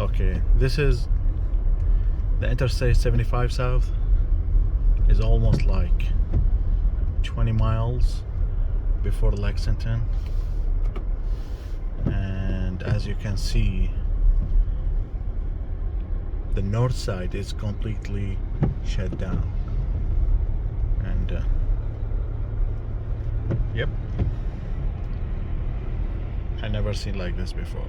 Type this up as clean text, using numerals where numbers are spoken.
Okay, this is the Interstate 75 South. Is almost like 20 miles before Lexington, and as you can see, the north side is completely shut down. And yep, I never seen like this before.